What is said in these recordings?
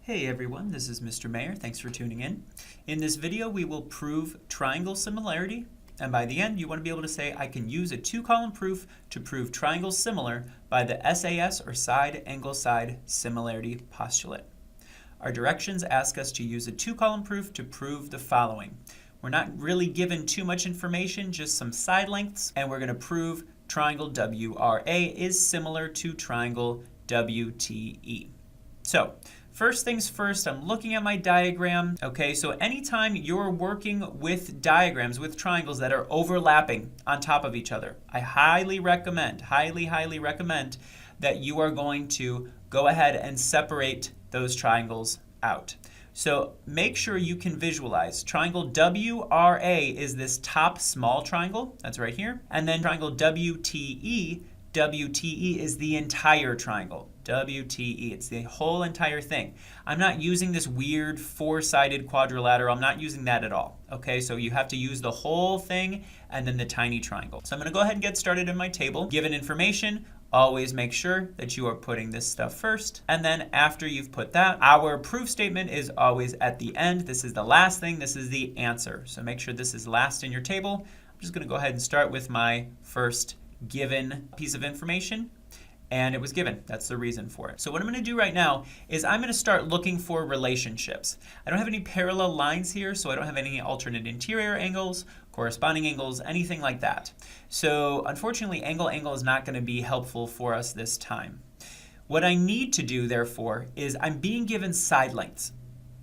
Hey everyone, this is Mr. Mayer. Thanks for tuning in. In this video, we will prove triangle similarity. And by the end, you want to be able to say, I can use a two-column proof to prove triangles similar by the SAS, or side angle side similarity postulate. Our directions ask us to use a two-column proof to prove the following. We're not really given too much information, just some side lengths, and we're going to prove triangle WRA is similar to triangle WTE. So, first things first, I'm looking at my diagram. Okay, so anytime you're working with diagrams, with triangles that are overlapping on top of each other, I highly recommend that you are going to go ahead and separate those triangles out. So make sure you can visualize. Triangle WRA is this top small triangle, that's right here. And then triangle WTE is the entire triangle. WTE, it's the whole entire thing. I'm not using this weird four-sided quadrilateral. I'm not using that at all. Okay, so you have to use the whole thing and then the tiny triangle. So I'm going to go ahead and get started in my table. Given information, always make sure that you are putting this stuff first. And then after you've put that, our proof statement is always at the end. This is the last thing. This is the answer. So make sure this is last in your table. I'm just going to go ahead and start with my first given piece of information. And it was given. That's the reason for it. So what I'm going to do right now is I'm going to start looking for relationships. I don't have any parallel lines here, so I don't have any alternate interior angles, corresponding angles, anything like that. So unfortunately, angle is not going to be helpful for us this time. What I need to do, therefore, is I'm being given side lengths.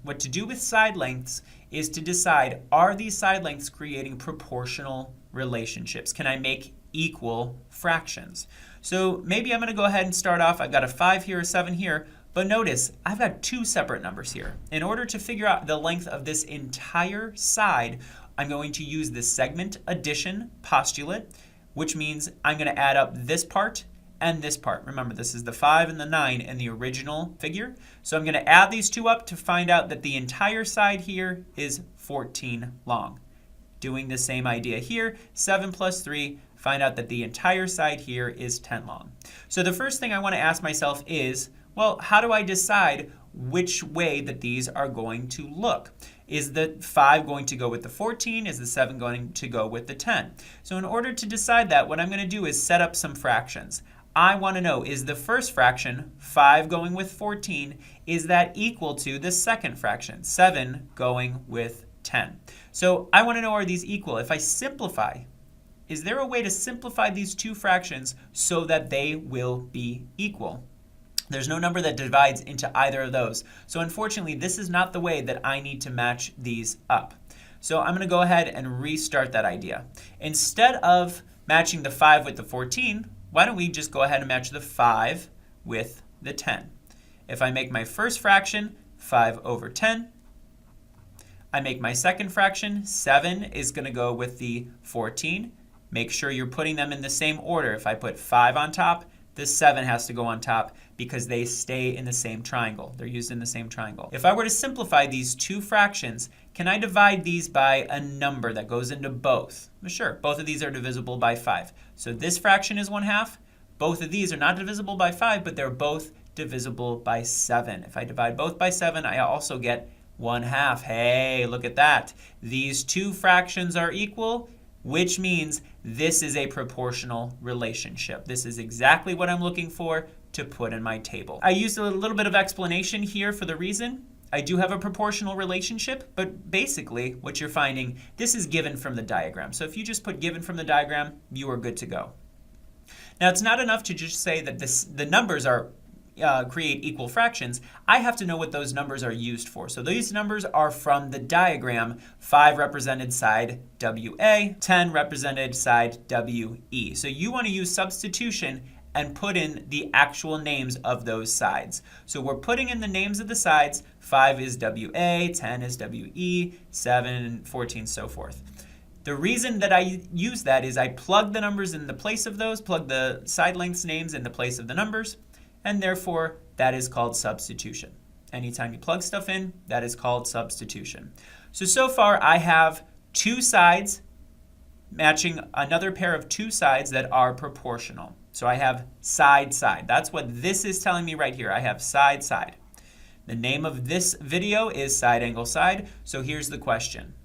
What to do with side lengths is to decide, are these side lengths creating proportional relationships? Can I make equal fractions? So maybe I'm going to go ahead and start off. I've got a 5 here, a 7 here, but notice I've got two separate numbers here. In order to figure out the length of this entire side, I'm going to use the segment addition postulate, which means I'm going to add up this part and this part. Remember, this is the 5 and the 9 in the original figure. So I'm going to add these two up to find out that the entire side here is 14 long. Doing the same idea here, 7 plus 3, find out that the entire side here is 10 long. So the first thing I want to ask myself is, well, how do I decide which way that these are going to look? Is the 5 going to go with the 14? Is the 7 going to go with the 10? So in order to decide that, what I'm going to do is set up some fractions. I want to know, is the first fraction, 5 going with 14, is that equal to the second fraction, 7 going with 10? So I want to know, are these equal? If I simplify, is there a way to simplify these two fractions so that they will be equal? There's no number that divides into either of those. So unfortunately, this is not the way that I need to match these up. So I'm going to go ahead and restart that idea. Instead of matching the 5 with the 14, why don't we just go ahead and match the 5 with the 10? If I make my first fraction 5 over 10, I make my second fraction, 7 is going to go with the 14. Make sure you're putting them in the same order. If I put 5 on top, the 7 has to go on top because they stay in the same triangle. They're used in the same triangle. If I were to simplify these two fractions, can I divide these by a number that goes into both? Well, sure, both of these are divisible by 5. So this fraction is 1/2. Both of these are not divisible by 5, but they're both divisible by 7. If I divide both by 7, I also get 1/2. Hey, look at that. These two fractions are equal, which means this is a proportional relationship. This is exactly what I'm looking for to put in my table. I used a little bit of explanation here for the reason. I do have a proportional relationship, but basically what you're finding, this is given from the diagram. So if you just put given from the diagram, you are good to go. Now it's not enough to just say that the numbers are create equal fractions. I have to know what those numbers are used for. So these numbers are from the diagram. 5 represented side WA, 10 represented side WE. So you want to use substitution and put in the actual names of those sides. So we're putting in the names of the sides. 5 is WA, 10 is WE, 7, 14, so forth. The reason that I use that is I plug the numbers in the place of those, plug the side lengths names in the place of the numbers, and therefore that is called substitution. Anytime you plug stuff in, that is called substitution. So far I have two sides matching another pair of two sides that are proportional. So I have side, side. That's what this is telling me right here. I have side, side. The name of this video is Side Angle Side, so here's the question.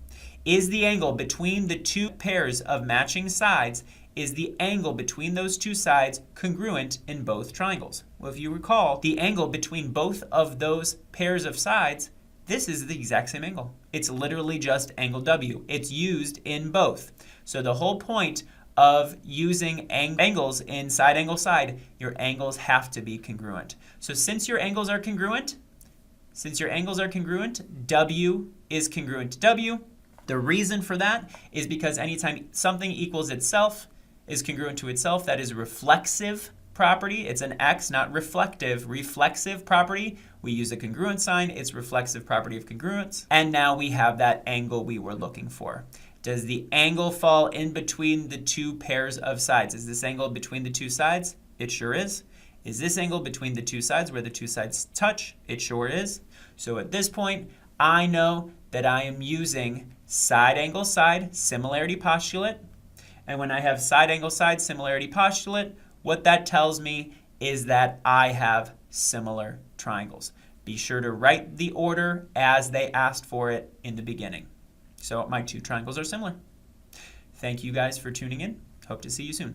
Is the angle between the two pairs of matching sides, is the angle between those two sides congruent in both triangles? Well, if you recall, the angle between both of those pairs of sides, this is the exact same angle. It's literally just angle W. It's used in both. So the whole point of using angles in side angle side, your angles have to be congruent. So since your angles are congruent, W is congruent to W. The reason for that is because anytime something equals itself, is congruent to itself, that is a reflexive property. It's an X, not reflective. Reflexive property, we use a congruent sign. It's reflexive property of congruence. And now we have that angle we were looking for. Does the angle fall in between the two pairs of sides? Is this angle between the two sides? It sure is. Is this angle between the two sides where the two sides touch? It sure is. So at this point, I know that I am using side angle side similarity postulate. And when I have side angle side similarity postulate, what that tells me is that I have similar triangles. Be sure to write the order as they asked for it in the beginning. So my two triangles are similar. Thank you guys for tuning in. Hope to see you soon.